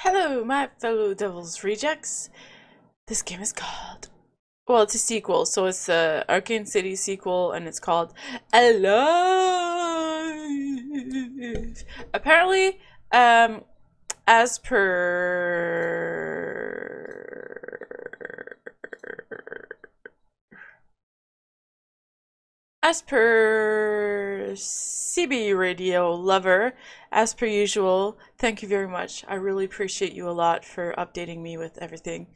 Hello, my fellow Devil's Rejects. This game is called... Well, it's a sequel, so it's the Arcane City sequel, and it's called Alive! Apparently, as per CB Radio Lover, as per usual, thank you very much. I really appreciate you a lot for updating me with everything.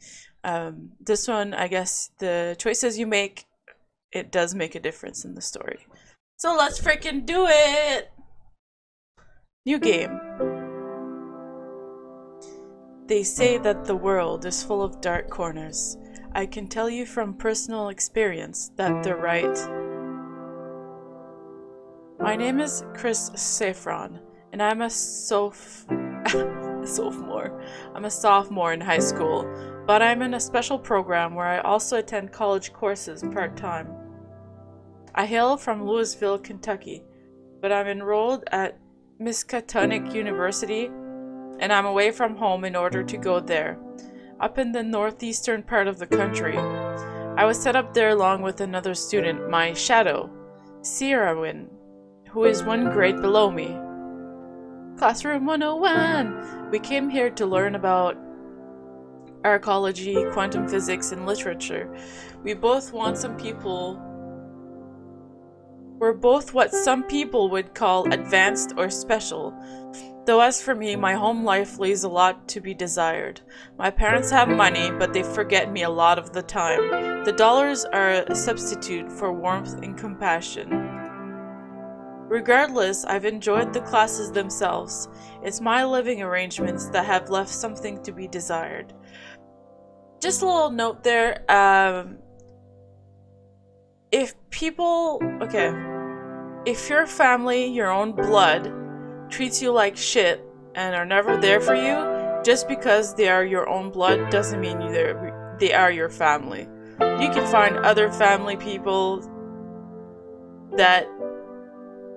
This one, I guess the choices you make, it does make a difference in the story. So let's freaking do it! New game. They say that the world is full of dark corners. I can tell you from personal experience that they're right. My name is Chris Saffron, and I'm a sophomore. I'm a sophomore in high school, but I'm in a special program where I also attend college courses part-time. I hail from Louisville, Kentucky, but I'm enrolled at Miskatonic University, and I'm away from home in order to go there, up in the northeastern part of the country. I was set up there along with another student, my shadow, Sierrawin, who is one grade below me. Classroom 101! We came here to learn about archaeology, quantum physics, and literature. We're both what some people would call advanced or special. Though as for me, my home life leaves a lot to be desired. My parents have money, but they forget me a lot of the time. The dollars are a substitute for warmth and compassion. Regardless, I've enjoyed the classes themselves. It's my living arrangements that have left something to be desired. Just a little note there, if your family, your own blood, treats you like shit and are never there for you, just because they are your own blood doesn't mean they are your family. You can find other family people that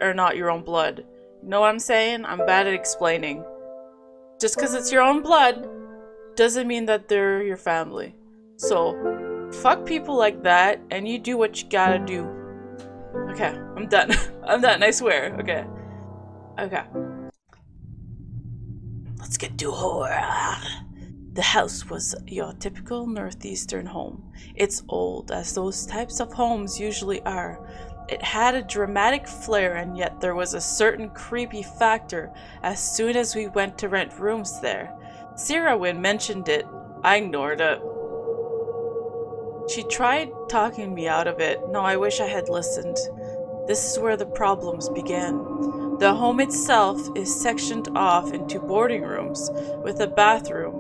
are not your own blood. You know what I'm saying? I'm bad at explaining. Just because it's your own blood doesn't mean that they're your family. So, fuck people like that, and you do what you gotta do. Okay, I'm done. I'm done, I swear. Okay. Okay. Let's get to horror. The house was your typical northeastern home. It's old, as those types of homes usually are. It had a dramatic flair, and yet there was a certain creepy factor as soon as we went to rent rooms there. Sierrawin mentioned it. I ignored it. She tried talking me out of it. No, I wish I had listened. This is where the problems began. The home itself is sectioned off into boarding rooms with a bathroom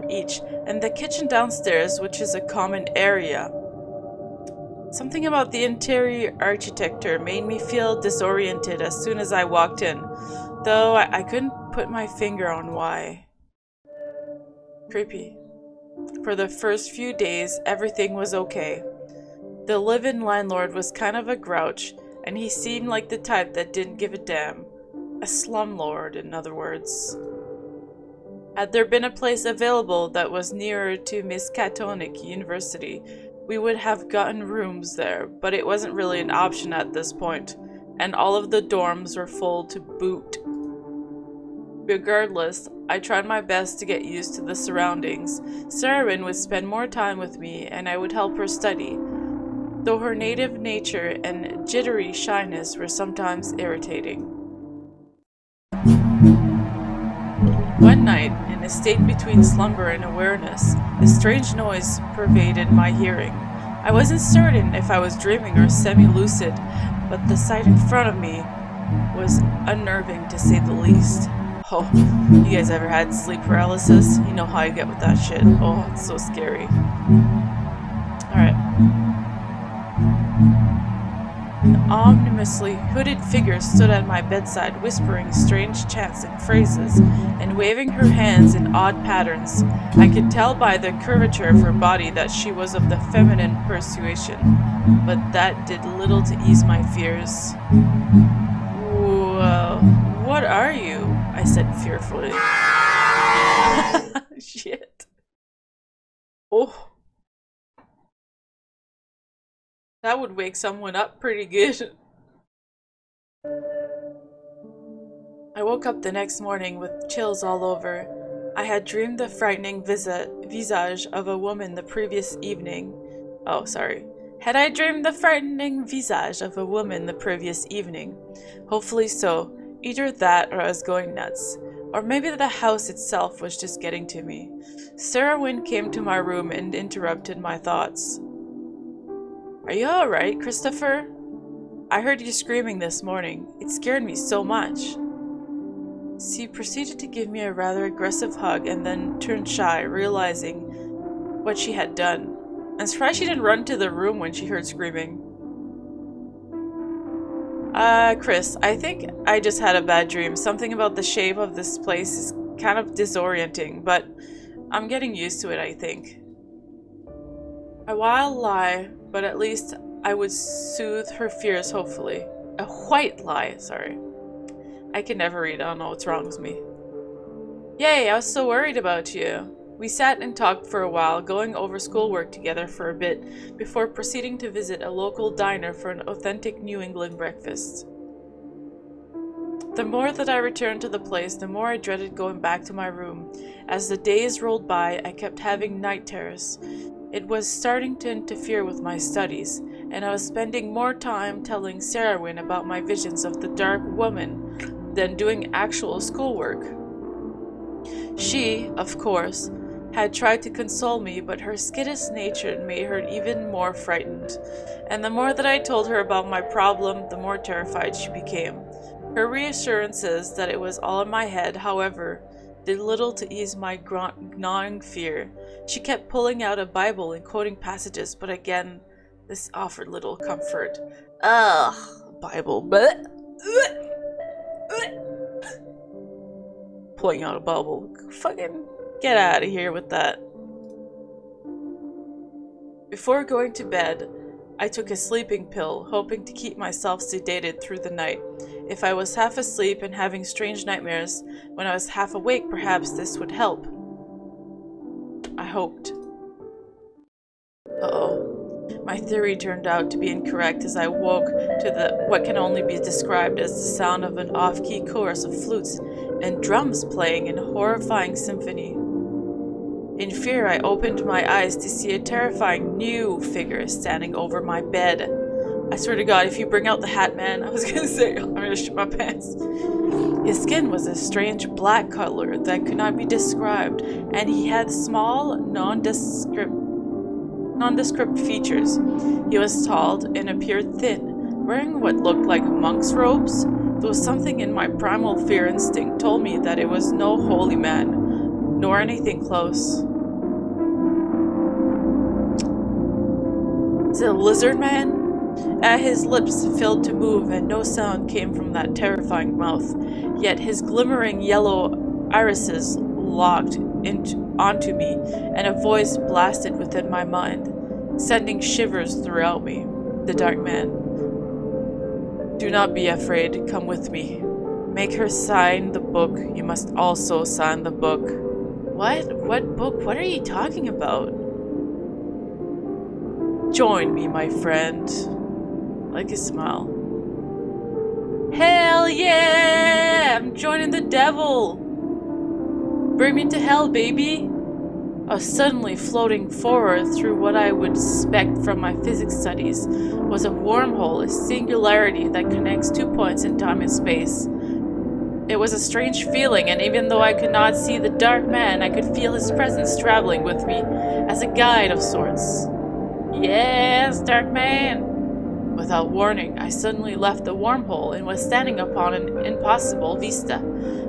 each, and the kitchen downstairs, which is a common area. Something about the interior architecture made me feel disoriented as soon as I walked in, though I couldn't put my finger on why. Creepy. For the first few days, everything was okay. The live-in landlord was kind of a grouch, and he seemed like the type that didn't give a damn. A slumlord, in other words. Had there been a place available that was nearer to Miskatonic University, we would have gotten rooms there, but it wasn't really an option at this point, and all of the dorms were full to boot. Regardless, I tried my best to get used to the surroundings. Sierrawin would spend more time with me, and I would help her study, though her native nature and jittery shyness were sometimes irritating. One night, in a state between slumber and awareness, a strange noise pervaded my hearing. I wasn't certain if I was dreaming or semi-lucid, but the sight in front of me was unnerving to say the least. Oh, you guys ever had sleep paralysis? You know how I get with that shit. Oh, it's so scary. Alright. An ominously hooded figure stood at my bedside, whispering strange chants and phrases, and waving her hands in odd patterns. I could tell by the curvature of her body that she was of the feminine persuasion, but that did little to ease my fears. Whoa, what are you? I said fearfully. That would wake someone up pretty good. I woke up the next morning with chills all over. I had dreamed the frightening visage of a woman the previous evening. Oh, sorry. Had I dreamed the frightening visage of a woman the previous evening? Hopefully so. Either that or I was going nuts. Or maybe the house itself was just getting to me. Sarah Wynne came to my room and interrupted my thoughts. Are you alright, Christopher? I heard you screaming this morning. It scared me so much. She proceeded to give me a rather aggressive hug and then turned shy, realizing what she had done. I'm surprised she didn't run to the room when she heard screaming. Chris, I think I just had a bad dream. Something about the shape of this place is kind of disorienting, but I'm getting used to it, I think. A wild lie, but at least I would soothe her fears, hopefully. A white lie, sorry. I can never read, I don't know what's wrong with me. Yay, I was so worried about you. We sat and talked for a while, going over schoolwork together for a bit, before proceeding to visit a local diner for an authentic New England breakfast. The more that I returned to the place, the more I dreaded going back to my room. As the days rolled by, I kept having night terrors. It was starting to interfere with my studies, and I was spending more time telling Sarah Wynne about my visions of the dark woman than doing actual schoolwork. She, of course, had tried to console me, but her skittish nature made her even more frightened. And the more that I told her about my problem, the more terrified she became. Her reassurances that it was all in my head, however, did little to ease my gnawing fear. She kept pulling out a Bible and quoting passages, but again, this offered little comfort. Ugh, Bible, but pulling out a Bible. Fucking get out of here with that. Before going to bed, I took a sleeping pill, hoping to keep myself sedated through the night. If I was half asleep and having strange nightmares, when I was half awake, perhaps this would help. I hoped. Uh-oh. My theory turned out to be incorrect as I woke to what can only be described as the sound of an off-key chorus of flutes and drums playing in horrifying symphony. In fear, I opened my eyes to see a terrifying new figure standing over my bed. I swear to God, if you bring out the hat man, I was gonna say, I'm gonna shit my pants. His skin was a strange black color that could not be described, and he had small, nondescript features. He was tall and appeared thin, wearing what looked like monk's robes, though something in my primal fear instinct told me that it was no holy man, nor anything close. Is it a lizard man? His lips failed to move and no sound came from that terrifying mouth, yet his glimmering yellow irises locked onto me, and a voice blasted within my mind, sending shivers throughout me. The dark man. Do not be afraid, come with me. Make her sign the book, you must also sign the book. What? What book? What are you talking about? Join me, my friend. I like his smile. Hell yeah! I'm joining the devil! Bring me to hell, baby! I was suddenly floating forward through what I would suspect from my physics studies was a wormhole, a singularity that connects 2 points in time and space. It was a strange feeling, and even though I could not see the dark man, I could feel his presence traveling with me as a guide of sorts. Yes, dark man! Without warning, I suddenly left the wormhole and was standing upon an impossible vista,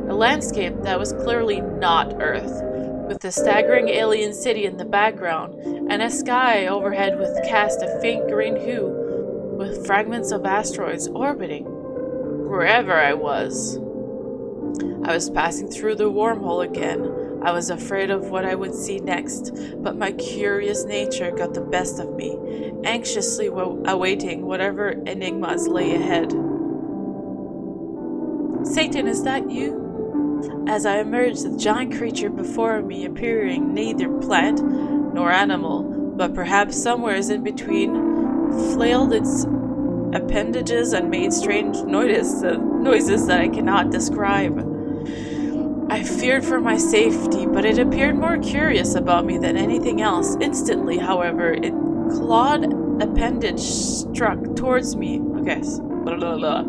a landscape that was clearly not Earth, with a staggering alien city in the background, and a sky overhead with cast a faint green hue, with fragments of asteroids orbiting. Wherever I was passing through the wormhole again. I was afraid of what I would see next, but my curious nature got the best of me, anxiously awaiting whatever enigmas lay ahead. Satan, is that you? As I emerged, the giant creature before me appearing neither plant nor animal, but perhaps somewhere in between, flailed its appendages and made strange noises that I cannot describe. I feared for my safety, but it appeared more curious about me than anything else. Instantly, however, its clawed appendage struck towards me. Okay, blah, blah, blah.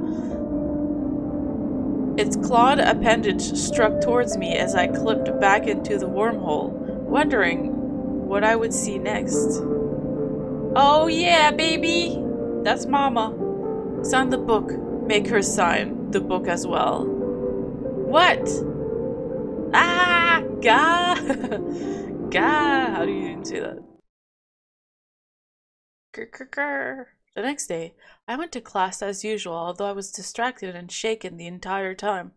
Its clawed appendage struck towards me as I clipped back into the wormhole, wondering what I would see next. Oh yeah, baby! That's Mama. Sign the book. Make her sign the book as well. What? Ah! Gah! Gah! How do you even say that? Grr, grr, grr. The next day, I went to class as usual, although I was distracted and shaken the entire time.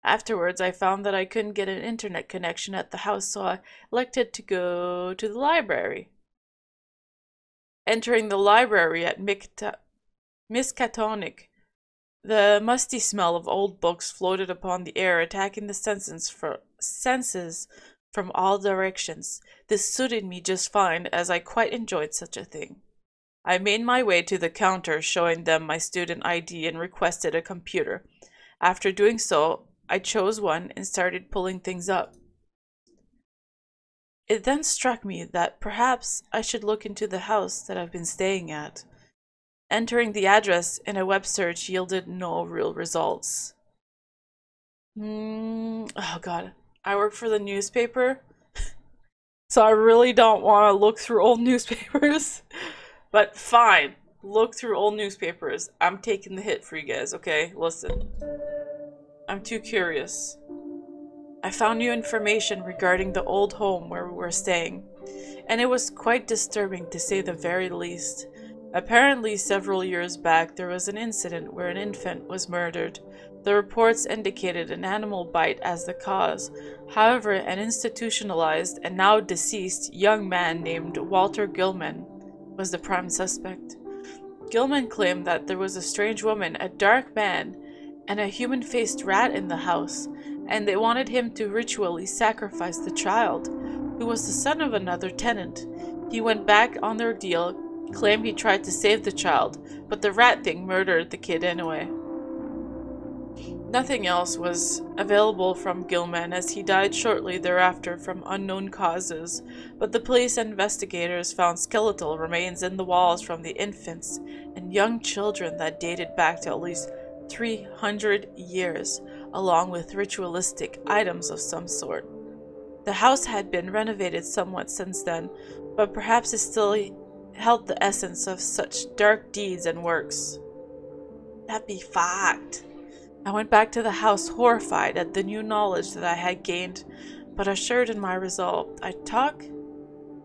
Afterwards, I found that I couldn't get an internet connection at the house, so I elected to go to the library. Entering the library at Miskatonic, the musty smell of old books floated upon the air, attacking the senses from all directions. This suited me just fine, as I quite enjoyed such a thing. I made my way to the counter, showing them my student ID, and requested a computer. After doing so, I chose one and started pulling things up. It then struck me that perhaps I should look into the house that I've been staying at. Entering the address in a web search yielded no real results. Oh god, I work for the newspaper, so I really don't want to look through old newspapers. But fine, look through old newspapers. I'm taking the hit for you guys, okay? Listen. I'm too curious. I found new information regarding the old home where we were staying, and it was quite disturbing to say the very least. Apparently, several years back, there was an incident where an infant was murdered. The reports indicated an animal bite as the cause. However, an institutionalized and now deceased young man named Walter Gilman was the prime suspect. Gilman claimed that there was a strange woman, a dark man, and a human-faced rat in the house, and they wanted him to ritually sacrifice the child, who was the son of another tenant. He went back on their deal, claimed he tried to save the child, but the rat thing murdered the kid anyway. Nothing else was available from Gilman, as he died shortly thereafter from unknown causes, but the police investigators found skeletal remains in the walls from the infants and young children that dated back to at least 300 years, along with ritualistic items of some sort. The house had been renovated somewhat since then, but perhaps it still held the essence of such dark deeds and works. That'd be fucked. I went back to the house horrified at the new knowledge that I had gained, but assured in my resolve. I talked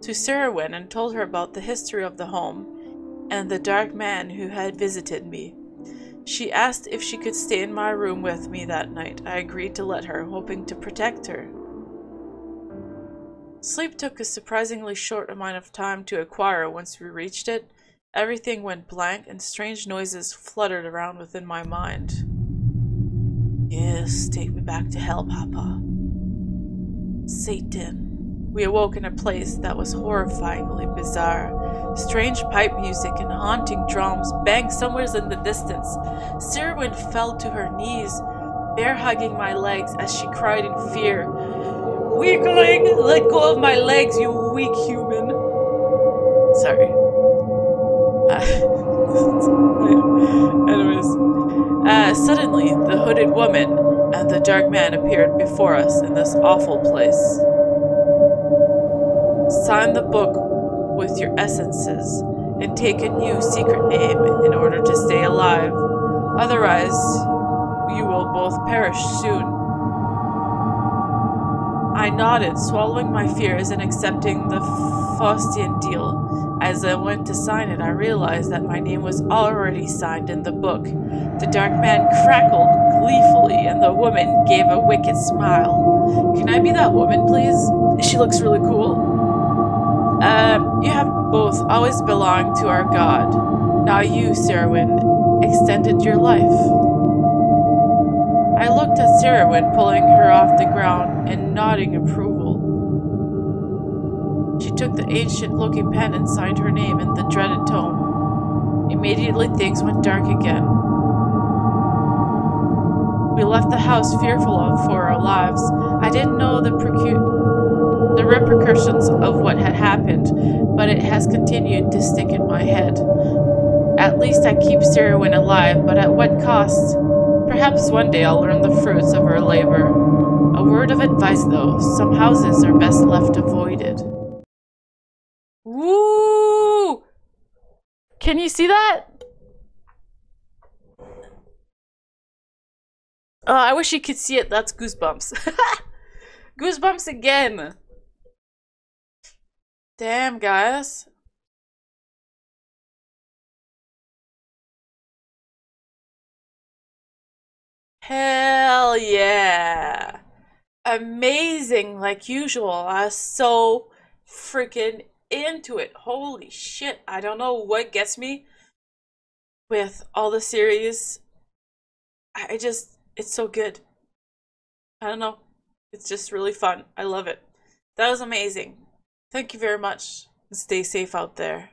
to Sarahwyn and told her about the history of the home and the dark man who had visited me. She asked if she could stay in my room with me that night. I agreed to let her, hoping to protect her. Sleep took a surprisingly short amount of time to acquire. Once we reached it, everything went blank and strange noises fluttered around within my mind. Yes, take me back to hell, Papa. Satan. We awoke in a place that was horrifyingly bizarre. Strange pipe music and haunting drums banged somewhere in the distance. Sarahwyn fell to her knees, bear-hugging my legs as she cried in fear. Weakling! Let go of my legs, you weak human! Sorry. Anyways. Suddenly, the hooded woman and the dark man appeared before us in this awful place. Sign the book with your essences and take a new secret name in order to stay alive. Otherwise, you will both perish soon. I nodded, swallowing my fears and accepting the Faustian deal. As I went to sign it, I realized that my name was already signed in the book. The dark man crackled gleefully, and the woman gave a wicked smile. Can I be that woman, please? She looks really cool. You have both always belonged to our god. Now you, Sarahwyn, extended your life. I looked at Sarahwyn, pulling her off the ground and nodding approval. She took the ancient-looking pen and signed her name in the dreaded tome. Immediately things went dark again. We left the house fearful for our lives. I didn't know the repercussions of what had happened, but it has continued to stick in my head. At least I keep Sarowin alive, but at what cost? Perhaps one day I'll learn the fruits of her labor. A word of advice, though. Some houses are best left avoided. Woo! Can you see that? I wish you could see it. That's goosebumps. Goosebumps again. Damn, guys. Hell yeah. Amazing, like usual. I was so freaking into it. Holy shit. I don't know what gets me with all the series. It's so good. I don't know. It's just really fun. I love it. That was amazing. Thank you very much. Stay safe out there.